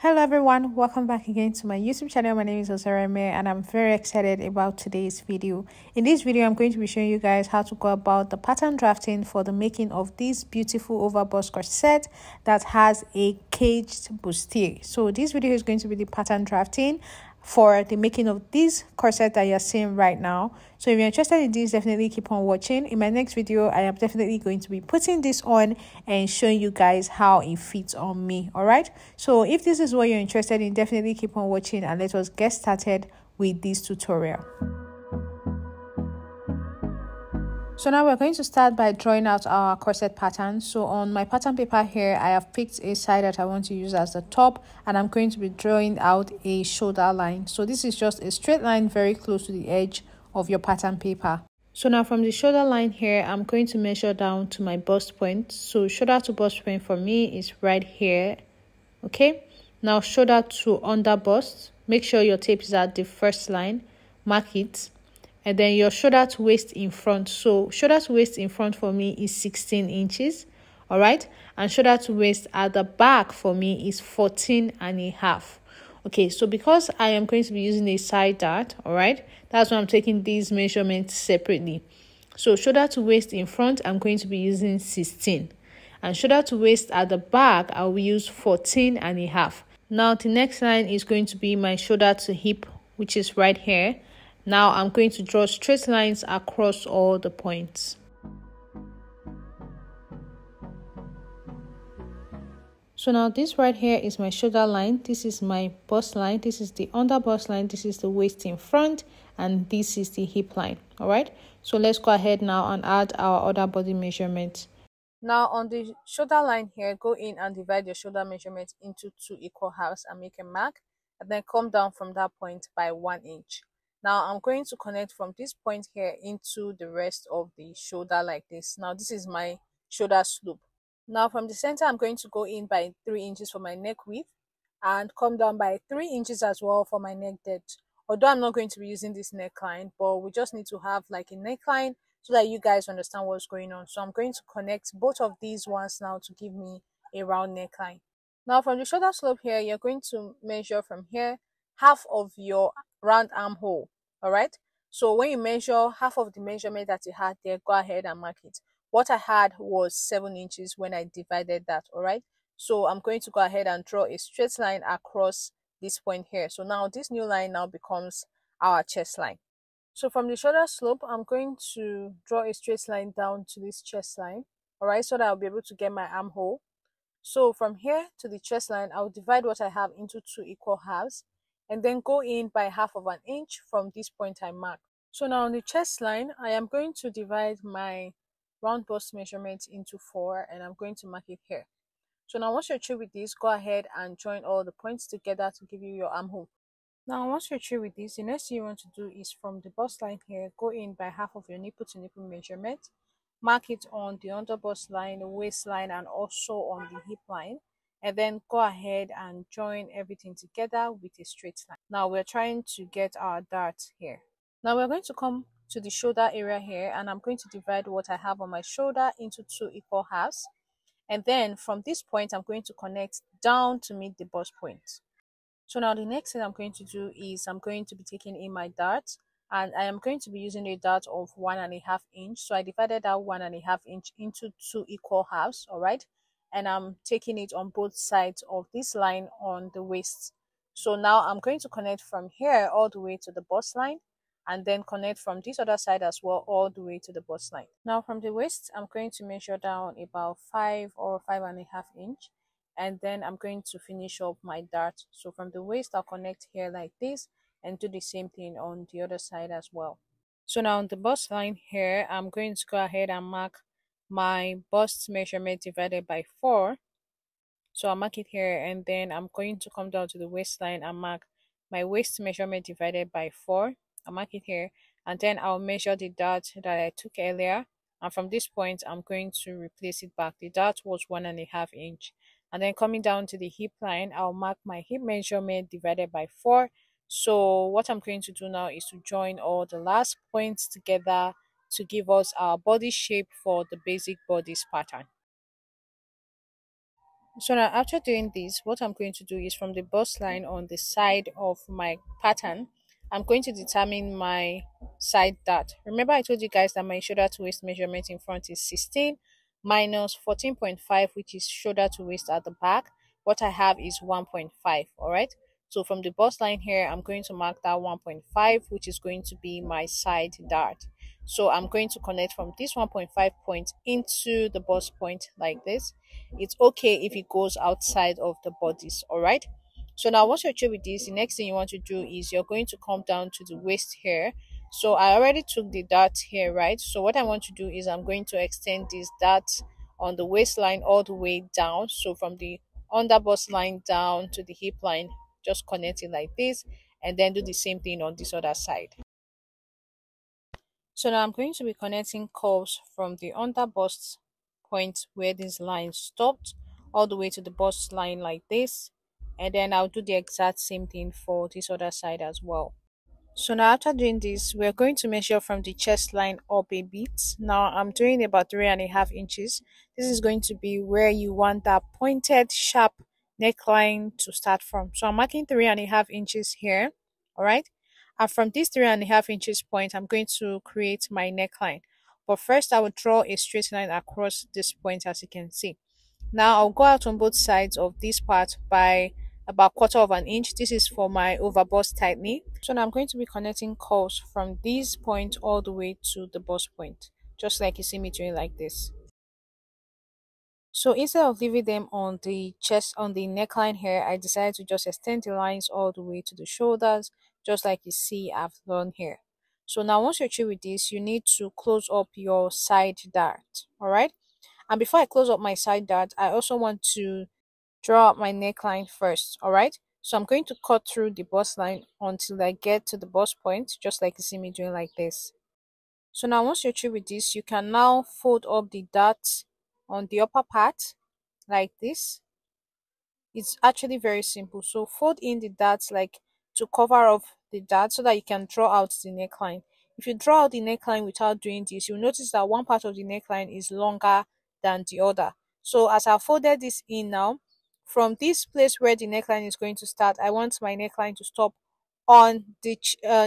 Hello everyone, welcome back again to my YouTube channel. My name is Osareme and I'm very excited about today's video. In this video, I'm going to be showing you guys how to go about the pattern drafting for the making of this beautiful overbust corset that has a caged bustier. So this video is going to be the pattern drafting for the making of this corset that you're seeing right now. So if you're interested in this, definitely keep on watching. In my next video, I am definitely going to be putting this on and showing you guys how it fits on me. All right, so if this is what you're interested in, definitely keep on watching and let us get started with this tutorial. So now we're going to start by drawing out our corset pattern. So on my pattern paper here, I have picked a side that I want to use as the top, and I'm going to be drawing out a shoulder line. So this is just a straight line very close to the edge of your pattern paper. So now from the shoulder line here, I'm going to measure down to my bust point. So shoulder to bust point for me is right here. Okay, now shoulder to under bust, make sure your tape is at the first line, mark it. And then your shoulder to waist in front. So shoulder to waist in front for me is 16 inches. All right. And shoulder to waist at the back for me is 14.5. Okay. So because I am going to be using a side dart, all right, that's why I'm taking these measurements separately. So shoulder to waist in front, I'm going to be using 16. And shoulder to waist at the back, I will use 14.5. Now the next line is going to be my shoulder to hip, which is right here. Now I'm going to draw straight lines across all the points. So now this right here is my shoulder line. This is my bust line. This is the under bust line. This is the waist in front. And this is the hip line. All right. So let's go ahead now and add our other body measurements. Now on the shoulder line here, go in and divide your shoulder measurement into 2 equal halves and make a mark. And then come down from that point by 1 inch. Now I'm going to connect from this point here into the rest of the shoulder like this. Now this is my shoulder slope. Now from the center, I'm going to go in by 3 inches for my neck width and come down by 3 inches as well for my neck depth. Although I'm not going to be using this neckline, but we just need to have like a neckline so that you guys understand what's going on. So I'm going to connect both of these ones now to give me a round neckline. Now from the shoulder slope here, you're going to measure from here half of your round armhole. All right, so when you measure half of the measurement that you had there, go ahead and mark it. What I had was 7 inches when I divided that. All right, so I'm going to go ahead and draw a straight line across this point here. So now this new line now becomes our chest line. So from the shoulder slope, I'm going to draw a straight line down to this chest line. All right, so that I'll be able to get my armhole. So from here to the chest line, I'll divide what I have into 2 equal halves and then go in by half of an inch from this point I marked. So now on the chest line, I am going to divide my round bust measurement into 4 and I'm going to mark it here. So now once you're through with this, go ahead and join all the points together to give you your armhole. Now once you're through with this, the next thing you want to do is from the bust line here, go in by half of your nipple to nipple measurement, mark it on the under bust line, the waistline, and also on the hip line. And then go ahead and join everything together with a straight line. Now we're trying to get our dart here. Now we're going to come to the shoulder area here and I'm going to divide what I have on my shoulder into 2 equal halves. And then from this point, I'm going to connect down to meet the bust point. So now the next thing I'm going to do is I'm going to be taking in my dart and I am going to be using a dart of 1.5 inch. So I divided that 1.5 inch into 2 equal halves. All right. And I'm taking it on both sides of this line on the waist. So now I'm going to connect from here all the way to the bust line and then connect from this other side as well all the way to the bust line. Now from the waist, I'm going to measure down about 5 or 5.5 inch and then I'm going to finish up my dart. So from the waist, I'll connect here like this and do the same thing on the other side as well. So now on the bust line here, I'm going to go ahead and mark my bust measurement divided by 4. So I'll mark it here and then I'm going to come down to the waistline and mark my waist measurement divided by 4. I'll mark it here and then I'll measure the dart that I took earlier, and from this point I'm going to replace it back. The dart was 1.5 inch. And then coming down to the hip line, I'll mark my hip measurement divided by 4. So what I'm going to do now is to join all the last points together to give us our body shape for the basic bodice pattern. So now after doing this, what I'm going to do is from the bust line on the side of my pattern, I'm going to determine my side dart. Remember I told you guys that my shoulder to waist measurement in front is 16 minus 14.5, which is shoulder to waist at the back. What I have is 1.5, all right? So from the bust line here, I'm going to mark that 1.5, which is going to be my side dart. So I'm going to connect from this 1.5 point into the bust point like this. It's okay if it goes outside of the bodice, all right? So now once you're through with this, the next thing you want to do is you're going to come down to the waist here. So I already took the dart here, right? So what I want to do is I'm going to extend this dart on the waistline all the way down. So from the under bust line down to the hip line, just connect it like this, and then do the same thing on this other side. So now I'm going to be connecting curves from the under bust point where this line stopped all the way to the bust line like this, and then I'll do the exact same thing for this other side as well. So now after doing this, we're going to measure from the chest line up a bit. Now I'm doing about 3.5 inches. This is going to be where you want that pointed sharp neckline to start from. So I'm marking 3.5 inches here. All right. And from this 3.5 inches point, I'm going to create my neckline. But first I will draw a straight line across this point, as you can see. Now I'll go out on both sides of this part by about 1/4 inch. This is for my overbust tightening. So now I'm going to be connecting curves from this point all the way to the bust point, just like you see me doing like this. So instead of leaving them on the chest, on the neckline here, I decided to just extend the lines all the way to the shoulders, just like you see I've done here. So now once you're through with this, you need to close up your side dart, all right? And before I close up my side dart, I also want to draw out my neckline first, all right? So I'm going to cut through the bust line until I get to the bust point, just like you see me doing like this. So now once you're through with this, you can now fold up the dart on the upper part like this. It's actually very simple. So fold in the darts like to cover up the dart so that you can draw out the neckline. If you draw out the neckline without doing this, you'll notice that one part of the neckline is longer than the other. So as I folded this in now, from this place where the neckline is going to start, I want my neckline to stop on the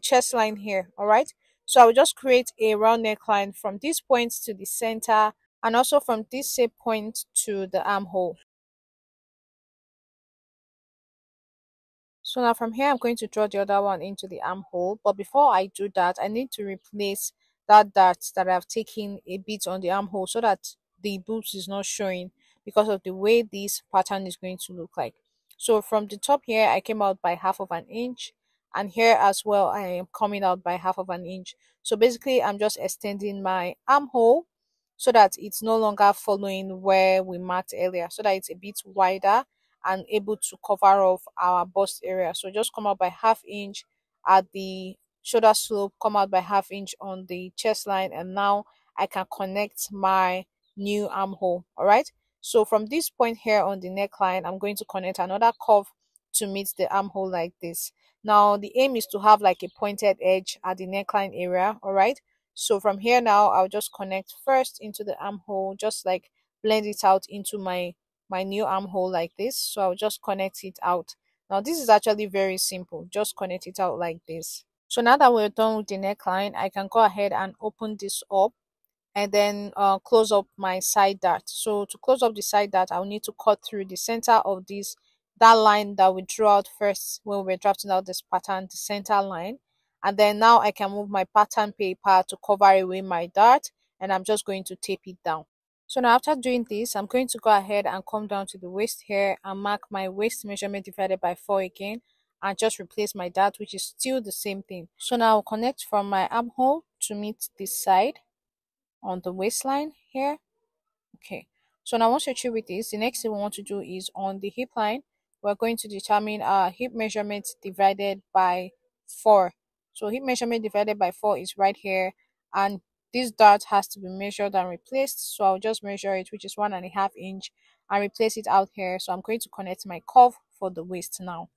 chest line here, all right? So I will just create a round neckline from this point to the center, and also from this same point to the armhole. So now from here, I'm going to draw the other one into the armhole. But before I do that, I need to replace that dart that I've taken a bit on the armhole so that the boobs is not showing because of the way this pattern is going to look like. So from the top here, I came out by 1/2 inch. And here as well, I am coming out by 1/2 inch. So basically, I'm just extending my armhole so that it's no longer following where we marked earlier, so that it's a bit wider and able to cover off our bust area. So just come out by 1/2 inch at the shoulder slope, come out by 1/2 inch on the chest line, and now I can connect my new armhole. All right. So from this point here on the neckline, I'm going to connect another curve to meet the armhole like this. Now the aim is to have like a pointed edge at the neckline area. All right. So from here now, I'll just connect first into the armhole, just like blend it out into my new armhole like this. So I'll just connect it out. Now this is actually very simple. Just connect it out like this. So now that we're done with the neckline, I can go ahead and open this up and then close up my side dart. So to close up the side dart, I'll need to cut through the center of this, that line that we drew out first when we were drafting out this pattern, the center line. And then now I can move my pattern paper to cover away my dart, and I'm just going to tape it down. So now after doing this, I'm going to go ahead and come down to the waist here and mark my waist measurement divided by 4 again, and just replace my dart, which is still the same thing. So now I'll connect from my armhole to meet this side on the waistline here. Okay, so now once you're through with this, the next thing we want to do is on the hip line, we're going to determine our hip measurement divided by 4. So hip measurement divided by 4 is right here, and this dart has to be measured and replaced. So I'll just measure it, which is 1.5 inch, and replace it out here. So I'm going to connect my curve for the waist now.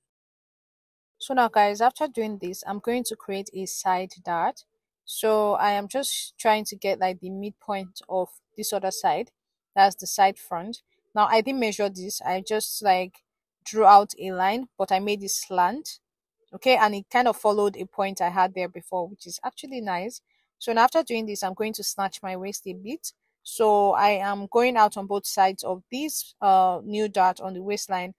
So now guys, after doing this, I'm going to create a side dart. So I am just trying to get like the midpoint of this other side. That's the side front. Now I didn't measure this, I just like drew out a line, but I made it slant. Okay, and it kind of followed a point I had there before, which is actually nice. So now after doing this, I'm going to snatch my waist a bit. So I am going out on both sides of this new dart on the waistline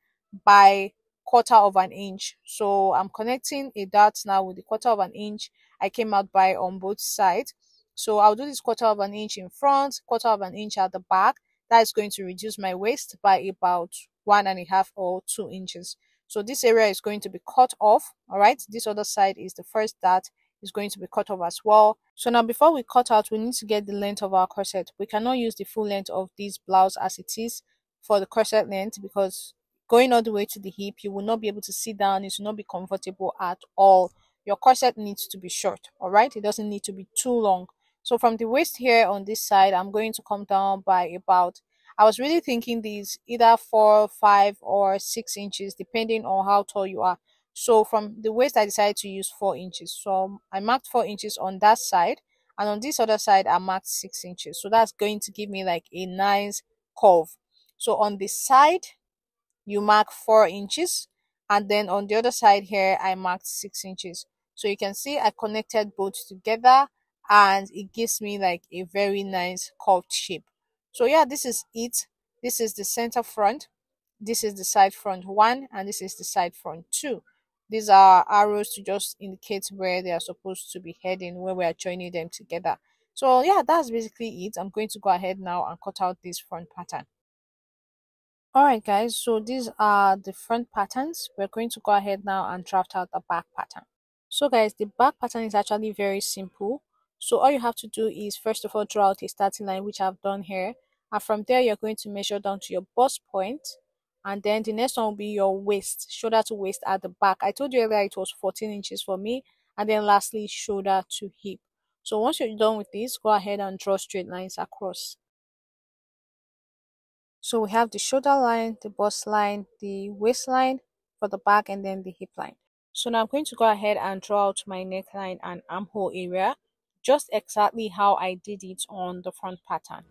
by quarter of an inch. So I'm connecting a dart now with the quarter of an inch I came out by on both sides. So I'll do this quarter of an inch in front, quarter of an inch at the back. That is going to reduce my waist by about 1.5 or 2 inches. So this area is going to be cut off. All right, this other side is the first dart is going to be cut off as well. So now before we cut out, we need to get the length of our corset. We cannot use the full length of this blouse as it is for the corset length, because going all the way to the hip, you will not be able to sit down. It will not be comfortable at all. Your corset needs to be short. All right, it doesn't need to be too long. So from the waist here on this side, I'm going to come down by about, I was really thinking these either 4, 5 or 6 inches depending on how tall you are. So from the waist I decided to use 4 inches. So I marked 4 inches on that side, and on this other side I marked 6 inches. So that's going to give me like a nice curve. So on this side you mark 4 inches, and then on the other side here I marked 6 inches. So you can see I connected both together, and it gives me like a very nice curved shape. So yeah, this is it. This is the center front, this is the side front 1, and this is the side front 2. These are arrows to just indicate where they are supposed to be heading when we are joining them together. So yeah, that's basically it. I'm going to go ahead now and cut out this front pattern. Alright guys, so these are the front patterns. We're going to go ahead now and draft out the back pattern. So guys, the back pattern is actually very simple. So all you have to do is first of all draw out a starting line, which I've done here. And from there, you're going to measure down to your bust point. And then the next one will be your waist, shoulder to waist at the back. I told you earlier it was 14 inches for me. And then lastly, shoulder to hip. So once you're done with this, go ahead and draw straight lines across. So we have the shoulder line, the bust line, the waistline for the back, and then the hip line. So now I'm going to go ahead and draw out my neckline and armhole area, just exactly how I did it on the front pattern.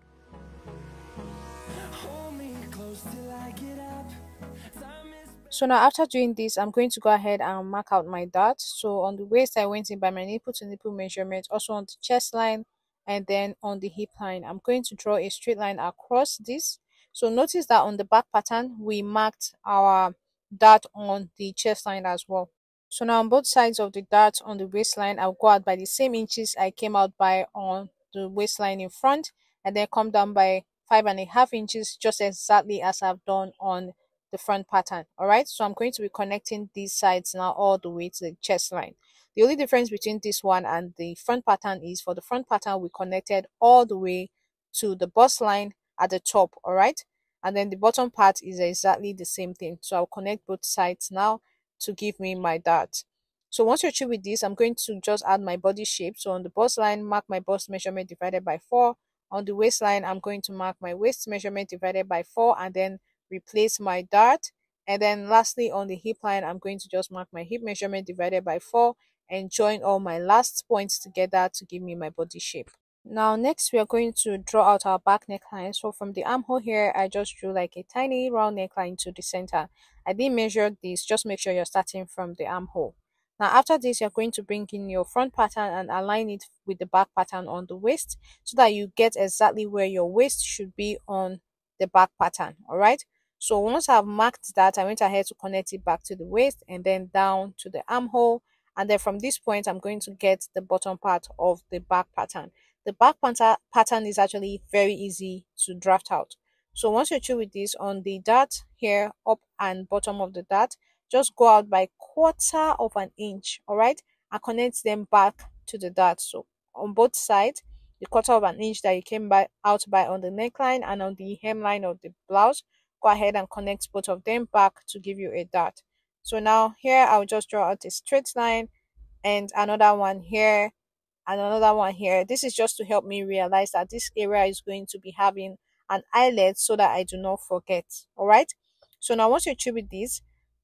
So now after doing this, I'm going to go ahead and mark out my dot. So on the waist, I went in by my nipple to nipple measurement, also on the chest line, and then on the hip line. I'm going to draw a straight line across this. So notice that on the back pattern, we marked our dot on the chest line as well. So now on both sides of the dart on the waistline, I'll go out by the same inches I came out by on the waistline in front, and then come down by 5.5 inches, just exactly as I've done on the front pattern. Alright, so I'm going to be connecting these sides now all the way to the chest line. The only difference between this one and the front pattern is for the front pattern we connected all the way to the bust line at the top. Alright, and then the bottom part is exactly the same thing. So I'll connect both sides now to give me my dart. So once you're through with this, I'm going to just add my body shape. So on the bust line, mark my bust measurement divided by 4. On the waistline, I'm going to mark my waist measurement divided by 4 and then replace my dart. And then lastly, on the hip line, I'm going to just mark my hip measurement divided by 4 and join all my last points together to give me my body shape. Now next we are going to draw out our back neckline. So from the armhole here, I just drew like a tiny round neckline to the center. I didn't measure this, just make sure you're starting from the armhole. Now after this, you're going to bring in your front pattern and align it with the back pattern on the waist so that you get exactly where your waist should be on the back pattern. Alright, so once I've marked that, I went ahead to connect it back to the waist and then down to the armhole, and then from this point I'm going to get the bottom part of the back pattern. The back pattern is actually very easy to draft out. So once you're through with this, on the dart here, up and bottom of the dart, just go out by quarter of an inch, alright, and connect them back to the dart. So on both sides, the quarter of an inch that you came out by on the neckline and on the hemline of the blouse, go ahead and connect both of them back to give you a dart. So now here I'll just draw out a straight line and another one here and another one here. This is just to help me realize that this area is going to be having an eyelet so that I do not forget. Alright, so now once you're through with this,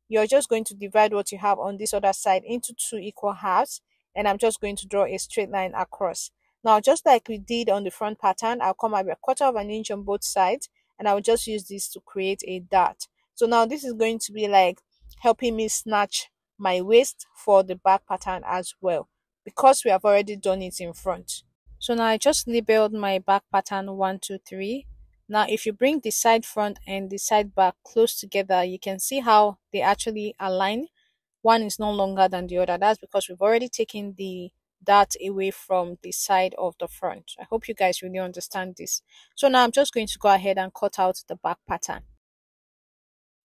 you're just going to divide what you have on this other side into 2 equal halves, and I'm just going to draw a straight line across. Now just like we did on the front pattern, I'll come up a quarter of an inch on both sides and I will just use this to create a dart. So now this is going to be like helping me snatch my waist for the back pattern as well, because we have already done it in front. So now I just labeled my back pattern 1, 2, 3. Now if you bring the side front and the side back close together, you can see how they actually align. One is no longer than the other. That's because we've already taken the dart away from the side of the front. I hope you guys really understand this. So now I'm just going to go ahead and cut out the back pattern.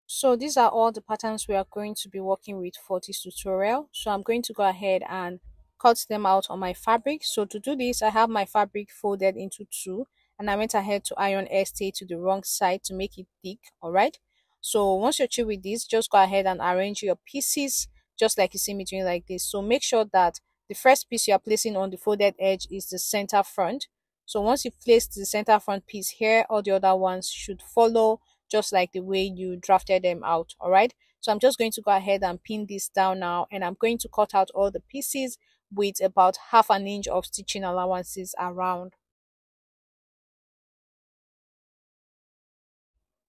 So these are all the patterns we are going to be working with for this tutorial. So I'm going to go ahead and cut them out on my fabric. So to do this, I have my fabric folded into two, and I went ahead to iron stay to the wrong side to make it thick. All right. So once you're through with this, just go ahead and arrange your pieces just like you see me doing like this. So make sure that the first piece you are placing on the folded edge is the center front. So once you've placed the center front piece here, all the other ones should follow just like the way you drafted them out. All right, so I'm just going to go ahead and pin this down now, and I'm going to cut out all the pieces with about 1/2 inch of stitching allowances around.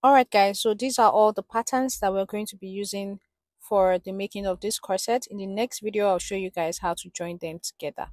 All right guys, so these are all the patterns that we're going to be using for the making of this corset. In the next video, I'll show you guys how to join them together.